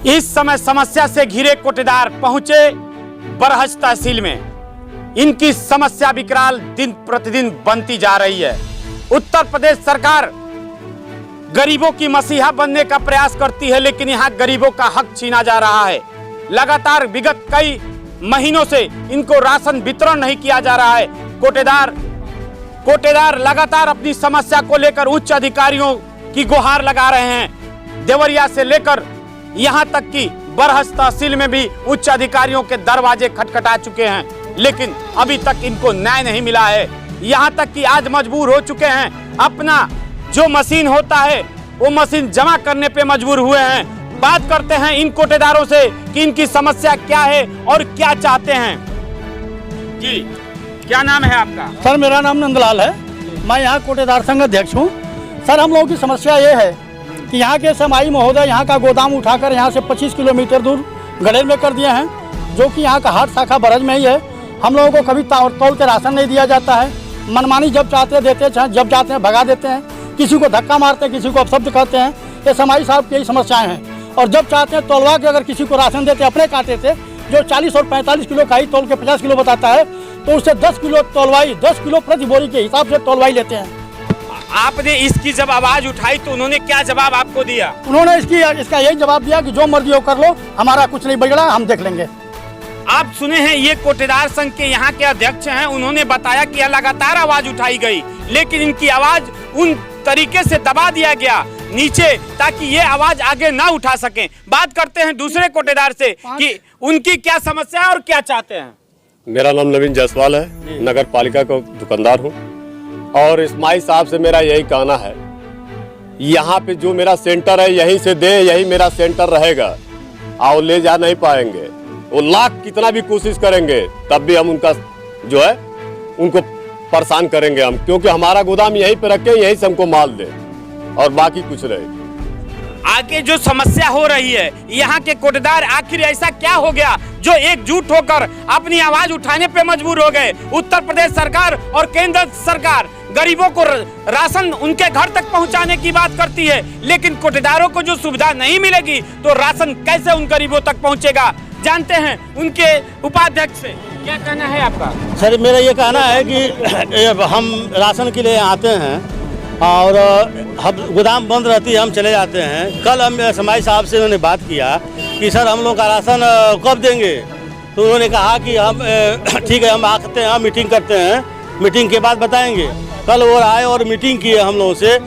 इस समय समस्या से घिरे कोटेदार पहुंचे बरहज तहसील में। इनकी समस्या विकराल दिन प्रतिदिन बनती जा रही है। उत्तर प्रदेश सरकार गरीबों की मसीहा बनने का प्रयास करती है, लेकिन यहाँ गरीबों का हक छीना जा रहा है। लगातार विगत कई महीनों से इनको राशन वितरण नहीं किया जा रहा है। कोटेदार लगातार अपनी समस्या को लेकर उच्च अधिकारियों की गुहार लगा रहे हैं। देवरिया से लेकर यहाँ तक कि बरहज तहसील में भी उच्च अधिकारियों के दरवाजे खटखटा चुके हैं, लेकिन अभी तक इनको न्याय नहीं मिला है। यहाँ तक कि आज मजबूर हो चुके हैं, अपना जो मशीन होता है वो मशीन जमा करने पे मजबूर हुए हैं। बात करते हैं इन कोटेदारों से कि इनकी समस्या क्या है और क्या चाहते हैं। जी, क्या नाम है आपका? सर, मेरा नाम नंदलाल है। मैं यहाँ कोटेदार संघ अध्यक्ष हूँ। सर, हम लोगों की समस्या ये है कि यहाँ के समाई महोदय यहाँ का गोदाम उठाकर यहाँ से 25 किलोमीटर दूर गड़ेल में कर दिए हैं, जो कि यहाँ का हाट शाखा बरहज में ही है। हम लोगों को कभी तौल के राशन नहीं दिया जाता है। मनमानी जब चाहते हैं देते हैं, जब जाते हैं भगा देते हैं। किसी को धक्का मारते हैं, किसी को अपशब्द कहते हैं। ये समाई साहब की यही समस्याएं हैं। और जब चाहते हैं तोलवा के अगर किसी को राशन देते अपने कांटे से, जो 40 और 45 किलो का ही तोल के 50 किलो बताता है, तो उससे 10 किलो तोलवाई, 10 किलो प्रति बोरी के हिसाब से तोलवाई लेते हैं। आपने इसकी जब आवाज उठाई तो उन्होंने क्या जवाब आपको दिया? उन्होंने इसका यही जवाब दिया कि जो मर्जी हो कर लो, हमारा कुछ नहीं बिगड़ा, हम देख लेंगे। आप सुने हैं, ये कोटेदार संघ के यहाँ के अध्यक्ष हैं। उन्होंने बताया कि लगातार आवाज उठाई गई, लेकिन इनकी आवाज उन तरीके से दबा दिया गया नीचे ताकि ये आवाज आगे ना उठा सकें। बात करते हैं दूसरे कोटेदार से कि उनकी क्या समस्या है और क्या चाहते हैं। मेरा नाम नवीन जायसवाल है, नगर पालिका का दुकानदार हूँ। और इस्माइल साहब से मेरा यही कहना है, यहाँ पे जो मेरा सेंटर है यहीं से दे, यही मेरा सेंटर रहेगा। और ले जा नहीं पाएंगे, वो लाख कितना भी कोशिश करेंगे तब भी हम उनका जो है उनको परेशान करेंगे हम, क्योंकि हमारा गोदाम यहीं पे रखे, यहीं से हमको माल दे और बाकी कुछ रहे। आगे जो समस्या हो रही है, यहाँ के कोटेदार आखिर ऐसा क्या हो गया जो एकजुट होकर अपनी आवाज उठाने पे मजबूर हो गए? उत्तर प्रदेश सरकार और केंद्र सरकार गरीबों को राशन उनके घर तक पहुंचाने की बात करती है, लेकिन कोटेदारों को जो सुविधा नहीं मिलेगी तो राशन कैसे उन गरीबों तक पहुंचेगा? जानते हैं उनके उपाध्यक्ष से। क्या कहना है आपका? सर, मेरा ये कहना है कि हम राशन के लिए आते हैं और हम गोदाम बंद रहती है, हम चले जाते हैं। कल हम समाई साहब से उन्होंने बात किया कि सर हम लोग का राशन कब देंगे, तो उन्होंने कहा कि हम ठीक है, हम आते हैं, मीटिंग करते हैं, मीटिंग के बाद बताएंगे। कल वो आए और मीटिंग की हम लोगों से,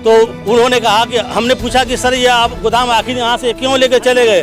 तो उन्होंने कहा कि हमने पूछा कि सर ये आप गोदाम आखिर यहाँ से क्यों लेकर चले गए,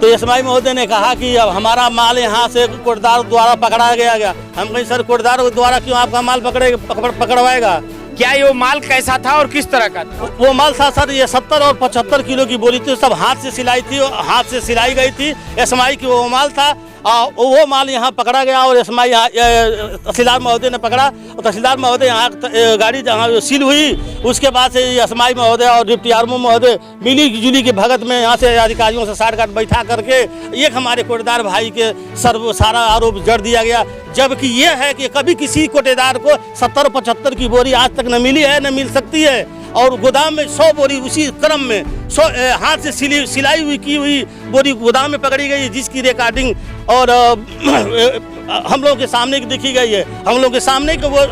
तो एसएमआई महोदय ने कहा कि अब हमारा माल यहाँ से कोटेदार द्वारा पकड़ा गया। हम कहीं सर कोटेदार द्वारा क्यों आपका माल पकड़वाएगा? क्या ये माल कैसा था और किस तरह का था? वो माल था सर, ये 70 और 75 किलो की बोरी थी, सब हाथ से सिलाई थी, हाथ से सिलाई गई थी। एसएमआई की वो माल था, वो माल यहाँ पकड़ा गया और एसएमआई तहसीलदार महोदय ने पकड़ा। और तहसीलदार महोदय यहाँ गाड़ी जहाँ सील हुई, उसके बाद से एसएमआई महोदय और डिप्टी आरएमओ महोदय मिली जुली के भगत में यहाँ से अधिकारियों से साठ गांठ बैठा करके एक हमारे कोटेदार भाई के सर सारा आरोप जड़ दिया गया। जबकि ये है कि कभी किसी कोटेदार को 70-75 की बोरी आज तक न मिली है, न मिल सकती है। और गोदाम में 100 बोरी उसी क्रम में 100 हाथ से सिलाई हुई की हुई बोरी गोदाम में पकड़ी गई, जिसकी रिकॉर्डिंग और हम लोगों के सामने देखी गई है। हम लोगों के सामने को वो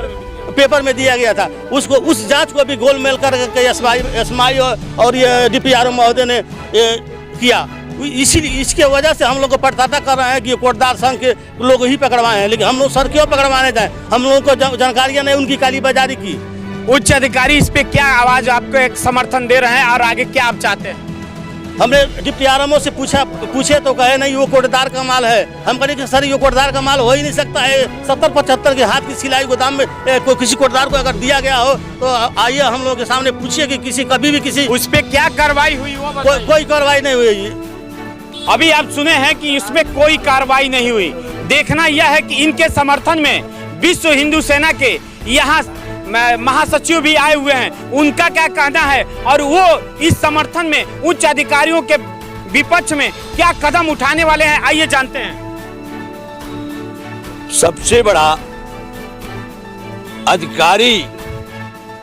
पेपर में दिया गया था। उसको उस जांच को भी गोलमेल करके एसएमआई और ये डीपीआरओ महोदय ने किया। इसके वजह से हम लोग को पड़ताता कर रहे हैं कि कोटेदार संघ के लोग ही पकड़वाए हैं, लेकिन हम लोग सर क्यों पकड़वाने जाए? हम लोगों को जानकारियाँ नहीं उनकी काली बाजारी की। उच्च अधिकारी इस पे क्या आवाज आपको एक समर्थन दे रहे हैं और आगे क्या आप चाहते हैं? हमने डिप्टी आरएमओ से पूछे तो कहे नहीं वो कोटेदार का माल है। हम कहे कि सर ये कोटेदार का माल हो ही नहीं सकता है। 70-75 के हाथ की सिलाई गोदाम में कोई किसी कोटेदार को अगर दिया गया हो तो आइए हम लोगों के सामने पूछिए कि किसी कभी भी किसी उस पे क्या कार्रवाई हुई? कोई कार्रवाई नहीं हुई। अभी आप सुने हैं कि इसमें कोई कार्रवाई नहीं हुई। देखना यह है कि इनके समर्थन में विश्व हिंदू सेना के यहाँ महासचिव भी आए हुए हैं, उनका क्या कहना है और वो इस समर्थन में उच्च अधिकारियों के विपक्ष में क्या कदम उठाने वाले हैं, आइए जानते हैं। सबसे बड़ा अधिकारी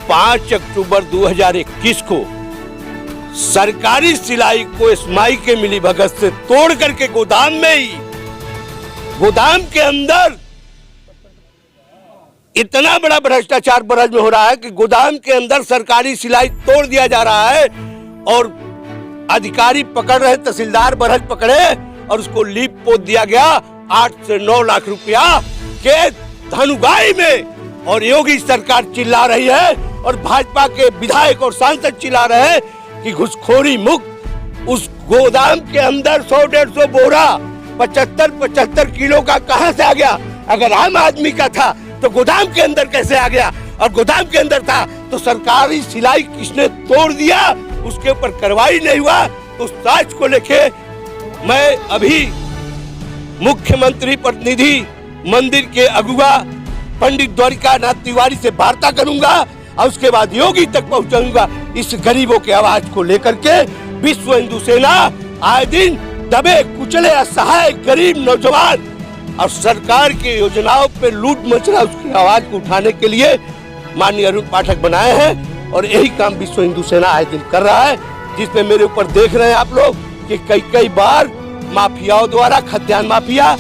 5 अक्टूबर 2021 को सरकारी सिलाई को एसएमआई के मिलीभगत से तोड़ करके गोदाम में ही, गोदाम के अंदर इतना बड़ा भ्रष्टाचार बरज में हो रहा है कि गोदाम के अंदर सरकारी सिलाई तोड़ दिया जा रहा है और अधिकारी पकड़ रहे, तहसीलदार बरहज पकड़े और उसको लीप पोत दिया गया 8 से 9 लाख रुपया के धनुगाई में। और योगी सरकार चिल्ला रही है और भाजपा के विधायक और सांसद चिल्ला रहे हैं कि घुसखोरी मुक्त उस गोदाम के अंदर 100-150 बोरा 75 किलो का कहां से आ गया? अगर आम आदमी का था तो गोदाम के अंदर कैसे आ गया? और गोदाम के अंदर था तो सरकारी सिलाई किसने तोड़ दिया, उसके ऊपर कार्रवाई नहीं हुआ। उस साज को लेके मैं अभी मुख्यमंत्री प्रतिनिधि मंदिर के अगुवा पंडित द्वारिकानाथ तिवारी से वार्ता करूंगा और उसके बाद योगी तक पहुंचाऊंगा। इस गरीबों के आवाज को लेकर के विश्व हिंदू सेना आए दिन दबे कुचले असहाय गरीब नौजवान और सरकार की योजनाओं पे लूट मच रहा, उसकी आवाज को उठाने के लिए माननीय अरुण पाठक बनाए हैं और यही काम विश्व हिंदू सेना आए दिन कर रहा है, जिसमें मेरे ऊपर देख रहे हैं आप लोग कि कई बार माफियाओं द्वारा, खद्यान माफिया,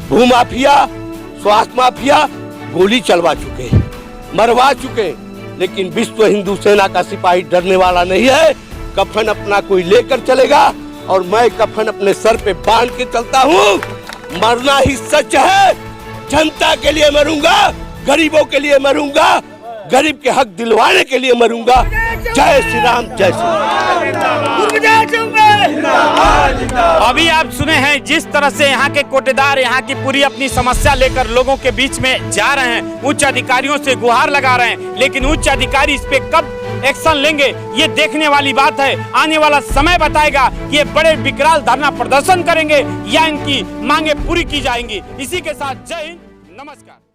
भू माफिया, स्वास्थ्य माफिया गोली चलवा चुके, मरवा चुके, लेकिन विश्व हिंदू सेना का सिपाही डरने वाला नहीं है। कफन अपना कोई लेकर चलेगा और मैं कफन अपने सर पे बांध के चलता हूँ। मरना ही सच है, जनता के लिए मरूंगा, गरीबों के लिए मरूंगा, गरीब के हक दिलवाने के लिए मरूंगा। जय श्री राम, जय श्री राम। अभी आप सुने हैं जिस तरह से यहाँ के कोटेदार यहाँ की पूरी अपनी समस्या लेकर लोगों के बीच में जा रहे हैं, उच्च अधिकारियों से गुहार लगा रहे हैं, लेकिन उच्च अधिकारी इस पे कब एक्शन लेंगे ये देखने वाली बात है। आने वाला समय बताएगा कि ये बड़े विकराल धरना प्रदर्शन करेंगे या इनकी मांगे पूरी की जाएंगी। इसी के साथ जय हिंद, नमस्कार।